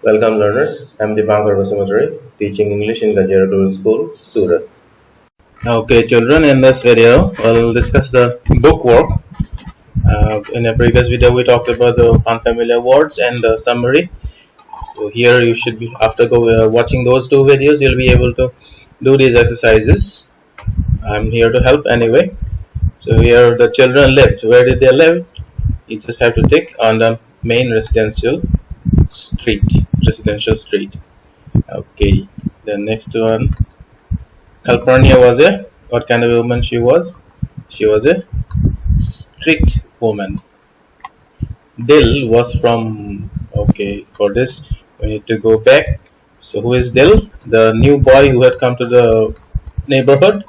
Welcome learners, I'm Dipankar Basumatary, teaching English in Gajera School, Surat. Okay children, in this video we'll discuss the bookwork. In a previous video we talked about the unfamiliar words and the summary. So here you should be, after watching those two videos, you'll be able to do these exercises. I'm here to help anyway. So here the children lived. Where did they live? You just have to tick on the main residential street. Okay, the next one. Calpurnia was what kind of woman she was? She was a strict woman. Dill was from, okay, for this we need to go back. So who is Dill? The new boy who had come to the neighborhood.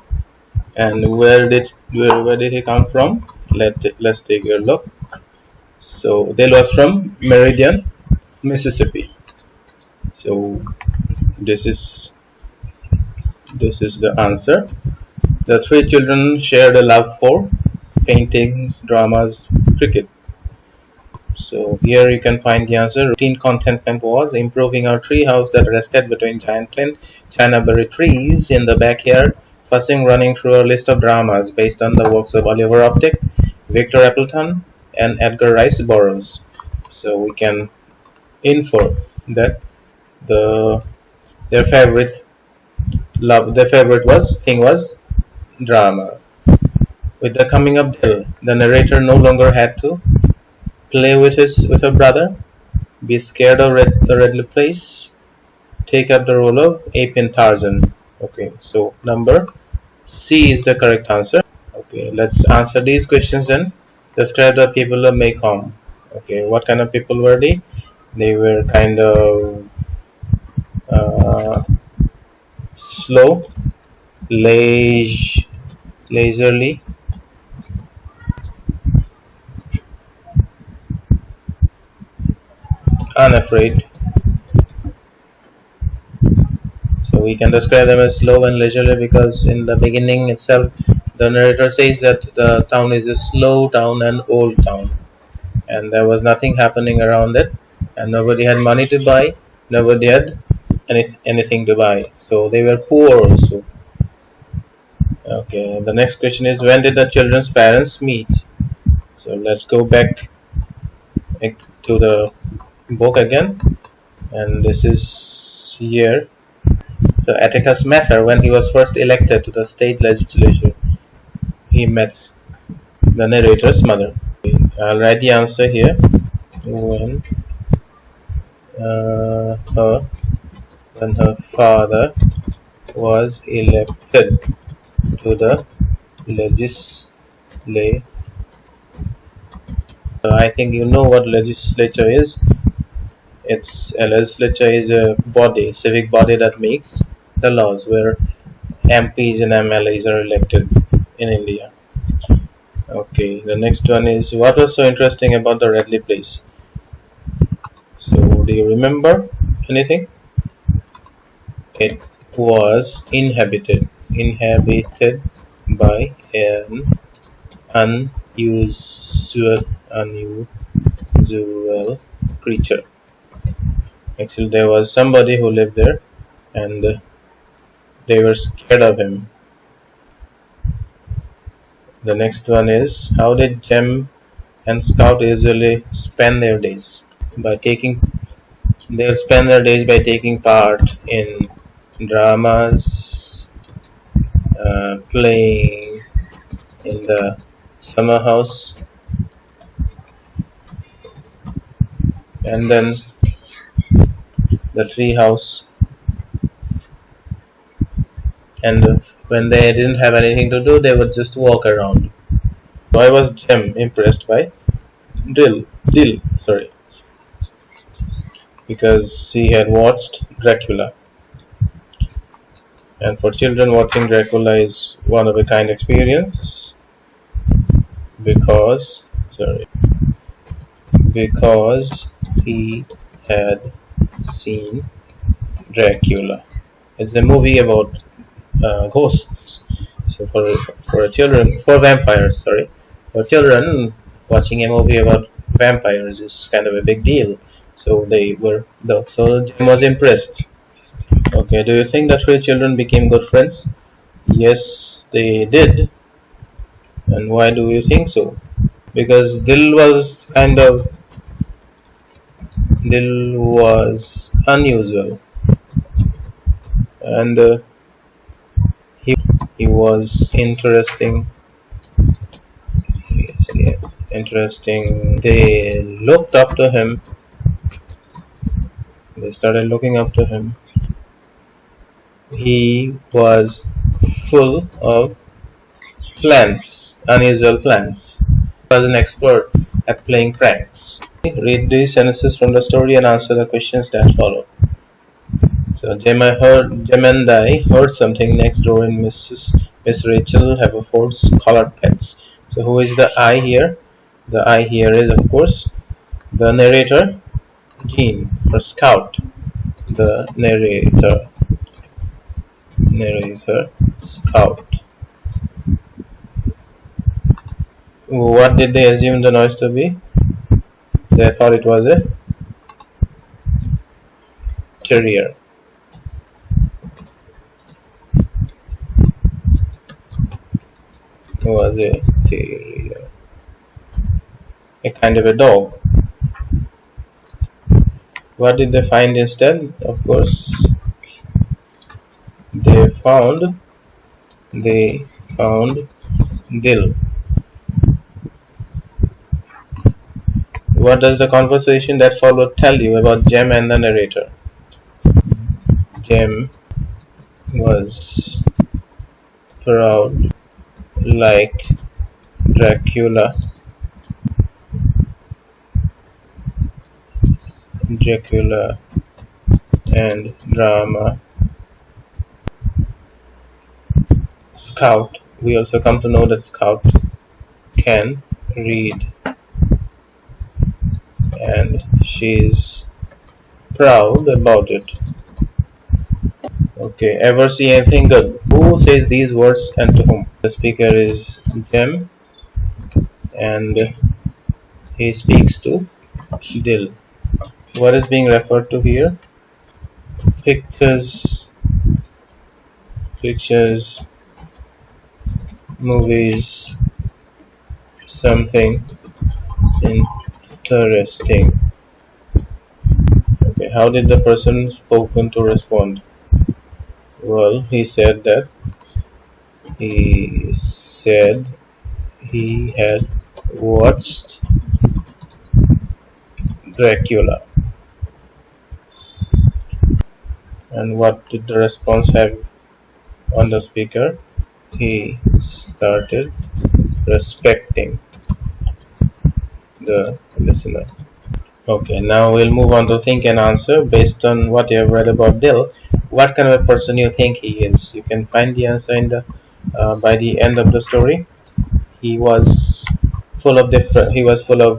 And where did he come from? Let's take a look. So Dill was from Meridian, Mississippi. So this is the answer. The three children shared a love for paintings, dramas, cricket. So here you can find the answer. Routine contentment was improving our tree house that rested between giant chinaberry trees in the backyard, fussing running through a list of dramas based on the works of Oliver Optic, Victor Appleton, and Edgar Rice Burroughs. So we can infer that their favorite thing was drama. With the coming of Dill, the narrator no longer had to play with her brother, be scared of the Redley place, take up the role of Ape in Tarzan. Okay, so number C is the correct answer. Okay, let's answer these questions then. Describe the people of Maycomb. Okay, what kind of people were they? They were kind of slow, leisurely, unafraid. So we can describe them as slow and leisurely because in the beginning itself the narrator says that the town is a slow town and old town, and there was nothing happening around it, and nobody had money to buy, nobody had anything to buy, so they were poor also. Okay, the next question is, when did the children's parents meet? So let's go back to the book again, and this is here. So Atticus met her when he was first elected to the state legislature. He met the narrator's mother. I'll write the answer here. When her father was elected to the legislature. I think you know what legislature is. A legislature is a body, civic body that makes the laws, where MPs and MLAs are elected in India. Okay, the next one is, what was so interesting about the Redley place? So do you remember anything? It was inhabited by an unusual creature. Actually, there was somebody who lived there, and they were scared of him. The next one is, how did Jem and Scout usually spend their days? They'll spend their days by taking part in dramas, playing in the summer house, and then the tree house. And when they didn't have anything to do, they would just walk around. Why was Jem impressed by Dill? Because he had watched Dracula. And for children, watching Dracula is one of a kind experience because he had seen Dracula. It's a movie about ghosts. So for vampires, for children, watching a movie about vampires is kind of a big deal. So Jim was impressed. Okay, do you think the three children became good friends? Yes, they did. And why do you think so? Because Dil was unusual, and he was interesting. Yes, yeah, interesting. They looked up to him. They started looking up to him. He was full of plans, unusual plans. He was an expert at playing pranks. Read these sentences from the story and answer the questions that follow. So Jem and I heard something next door in Miss Rachel Haverford's colored pets. So who is the I here? The I here is of course the narrator, Jean, or Scout. The narrator, Scout. What did they assume the noise to be? They thought it was a terrier. It was a terrier. A kind of a dog. What did they find instead? Of course, they found Dill. What does the conversation that followed tell you about Jem and the narrator? Jem was proud like Dracula and drama. Scout. We also come to know that Scout can read, and she's proud about it. Okay, ever see anything good? Who says these words and to whom? The speaker is Jem, and he speaks to Dill. What is being referred to here? Pictures, movies, something interesting. Okay, how did the person spoken to respond? Well, he said he had watched Dracula. And what did the response have on the speaker? He started respecting the listener. Okay, now we'll move on to think and answer based on what you have read about Dill. What kind of a person you think he is? You can find the answer in the by the end of the story. He was full of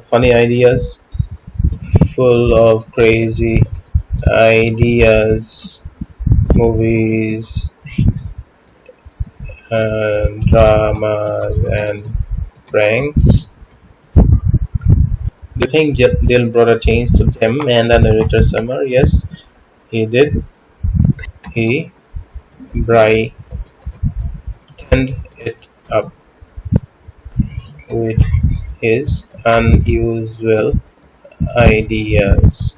funny ideas, full of crazy ideas, movies, and dramas and pranks. Do you think Dill brought a change to Jem and the narrator Summer? Yes, he did. He brightened it up with his unusual ideas.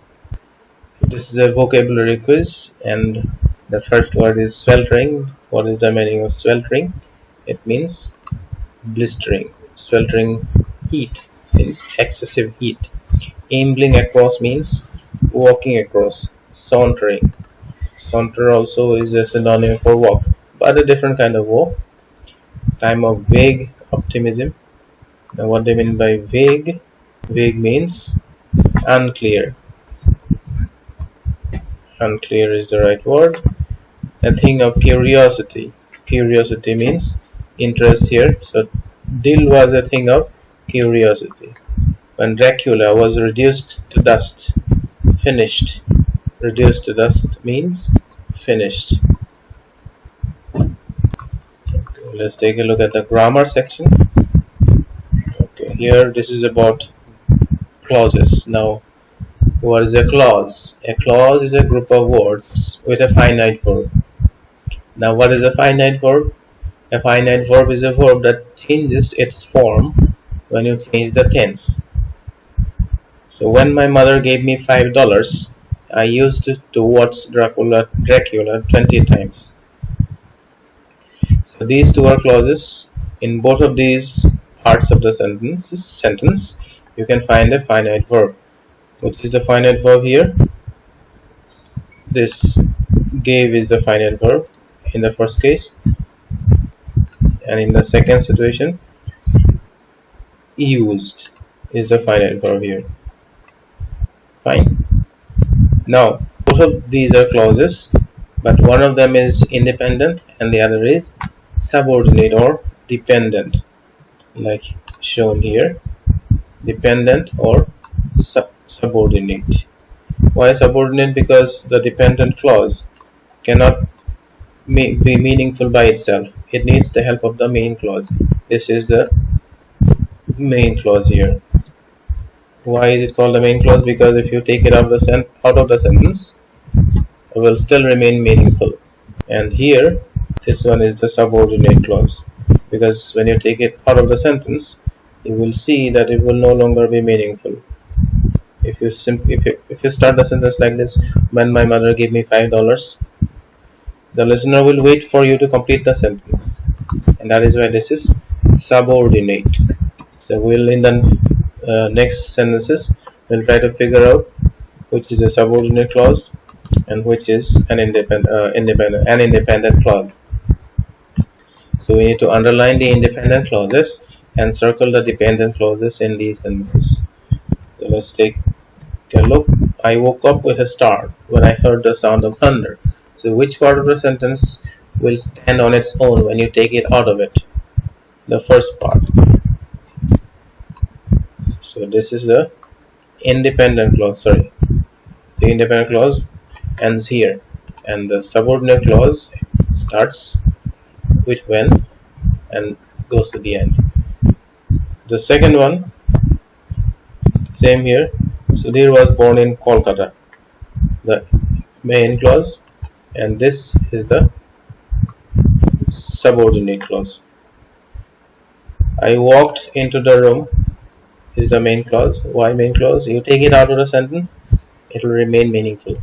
This is a vocabulary quiz, and the first word is sweltering. What is the meaning of sweltering? It means blistering. Sweltering heat means excessive heat. Ambling across means walking across. Sauntering. Saunter also is a synonym for walk, but a different kind of walk. Time of vague optimism. Now what do you mean by vague? Vague means unclear. Unclear is the right word. A thing of curiosity. Curiosity means interest here. So Dill was a thing of curiosity. When Dracula was reduced to dust. Finished. Reduced to dust means finished. Okay, let's take a look at the grammar section. Okay, here this is about clauses. Now What is a clause? A clause is a group of words with a finite verb. Now what is a finite verb? A finite verb is a verb that changes its form when you change the tense. So when my mother gave me $5, I used it to watch Dracula 20 times. So these two are clauses. In both of these parts of the sentence, you can find a finite verb. Which is the finite verb here? This gave is the finite verb in the first case, and in the second situation, used is the finite verb here. Fine. Now both of these are clauses, but one of them is independent and the other is subordinate or dependent, like shown here. Dependent or subordinate. Why subordinate? Because the dependent clause cannot be meaningful by itself. It needs the help of the main clause. This is the main clause here. Why is it called the main clause? Because if you take it out of the sentence, it will still remain meaningful. And here, this one is the subordinate clause, because when you take it out of the sentence, you will see that it will no longer be meaningful. If you start the sentence like this, when my mother gave me $5, the listener will wait for you to complete the sentence, and that is why this is subordinate. So we'll in the next sentences we'll try to figure out which is a subordinate clause and which is an independent clause. So we need to underline the independent clauses and circle the dependent clauses in these sentences. So let's take a look. I woke up with a start when I heard the sound of thunder. So which part of the sentence will stand on its own when you take it out of it? The first part. So this is the independent clause. The independent clause ends here, and the subordinate clause starts with when and goes to the end. The second one, same here. Sudhir was born in Kolkata, the main clause, and this is the subordinate clause. I walked into the room is the main clause. Why main clause? You take it out of the sentence, it will remain meaningful.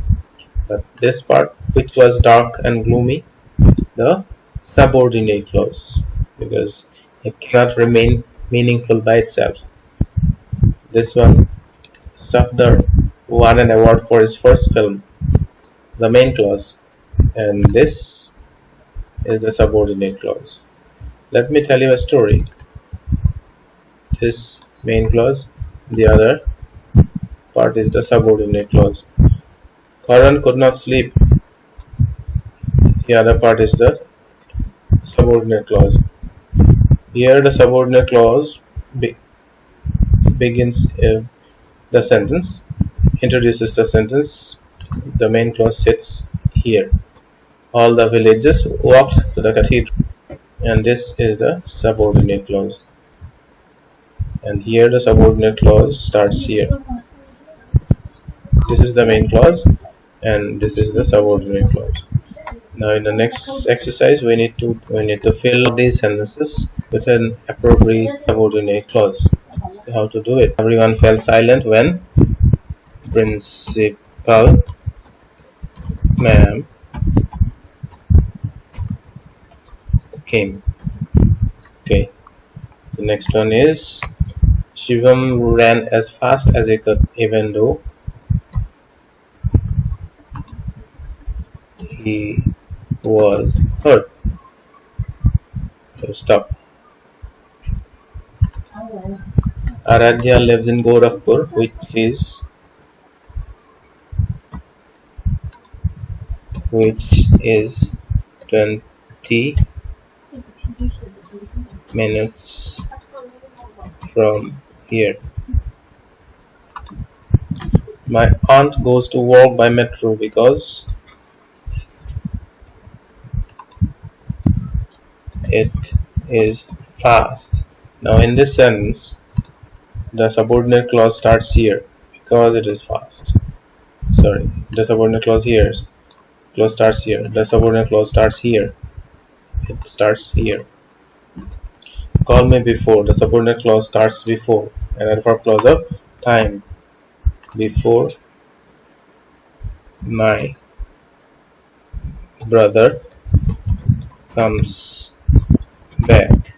But this part, which was dark and gloomy, the subordinate clause, because it cannot remain meaningful by itself. This one, Safdar won an award for his first film, the main clause, and this is the subordinate clause. Let me tell you a story. This main clause, the other part is the subordinate clause. Karan could not sleep. The other part is the subordinate clause. Here the subordinate clause begins the sentence, introduces the sentence. The main clause sits here. All the villagers walked to the cathedral, and this is the subordinate clause. And here the subordinate clause starts here. This is the main clause, and this is the subordinate clause. Now in the next exercise, we need to fill these sentences with an appropriate subordinate clause. So how to do it? Everyone fell silent when Principal Ma'am came. Okay. The next one is Shivam ran as fast as he could, even though he was hurt. So stop. Aradhya lives in Gorakhpur, which is 20 minutes from here. My aunt goes to work by metro because it is fast. Now in this sentence, the subordinate clause starts here because it is fast. Sorry, the subordinate clause here. Clause starts here. The subordinate clause starts here. It starts here. Call me before. The subordinate clause starts before. And adverb clause of time. Before my brother comes back.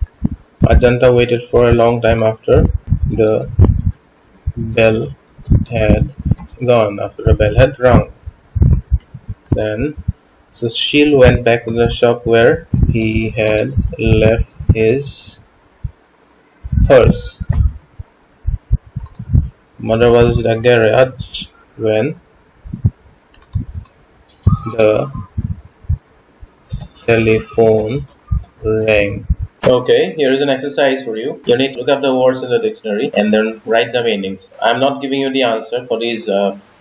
Ajanta waited for a long time after the bell had gone, after the bell had rung. Then Sushil went back to the shop where he had left his purse. Mother was in the garage when the telephone rang. Okay, here is an exercise for you. You need to look up the words in the dictionary and then write the meanings. I'm not giving you the answer for these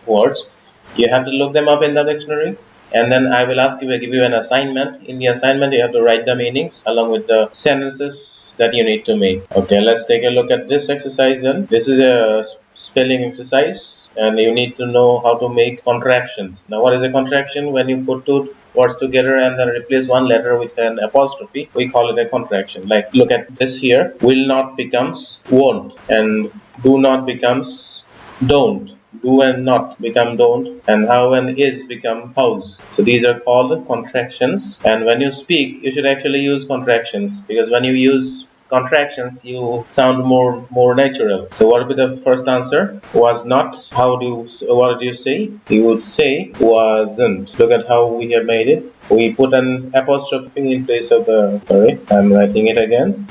words. You have to look them up in the dictionary, and then I will ask you to give you an assignment. In the assignment, you have to write the meanings along with the sentences that you need to make. Okay, let's take a look at this exercise then. This is a spelling exercise, and you need to know how to make contractions. Now, what is a contraction? When you put two words together and then replace one letter with an apostrophe, we call it a contraction. Like, look at this here. Will not becomes won't, and do not becomes don't. Do and not become don't, and how and is become house. So these are called contractions, and when you speak, you should actually use contractions, because when you use contractions, you sound more natural. So what would be the first answer? Was not. What do you say? You would say wasn't. Look at how we have made it. We put an apostrophe in place of the, sorry, I'm writing it again.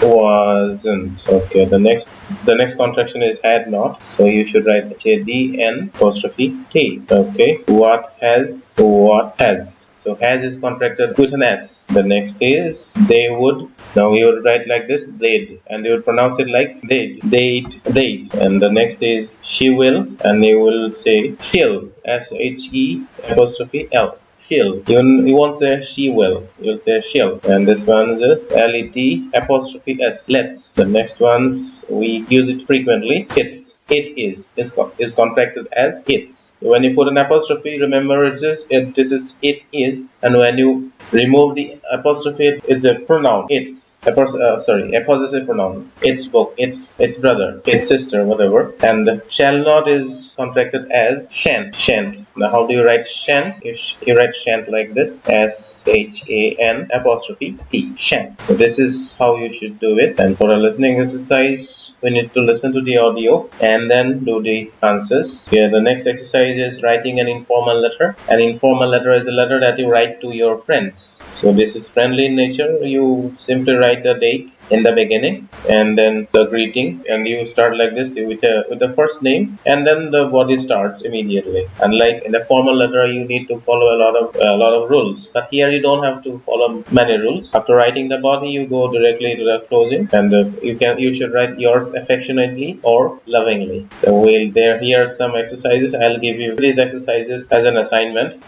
Wasn't. Okay, the next contraction is had not, so you should write HADN apostrophe T. Okay, what has. So has is contracted with an S. The next is they would. Now we would write like this, they'd, and you would pronounce it like they'd. And the next is she will, and you will say she'll, SHE apostrophe L. She'll. You won't say she will. You'll say she'll. And this one is LET apostrophe S. Let's. The next ones we use it frequently. It's. It is. It's contracted as it's. When you put an apostrophe, remember this is it is. And when you remove the apostrophe, it's a pronoun. It's. A possessive pronoun. Its book. Its brother. Its sister. Whatever. And shall not is contracted as shan't. Now how do you write shan't? You write shan't like this, SHAN apostrophe T, shan't. So this is how you should do it. And for a listening exercise, we need to listen to the audio and then do the answers. Here the next exercise is writing an informal letter. An informal letter is a letter that you write to your friends. So this is friendly in nature. You simply write the date in the beginning and then the greeting, and you start like this with the first name, and then the body starts immediately. Unlike in a formal letter, you need to follow a lot of rules, but here you don't have to follow many rules. After writing the body, you go directly to the closing, and you should write yours affectionately or lovingly. So here are some exercises. I'll give you these exercises as an assignment.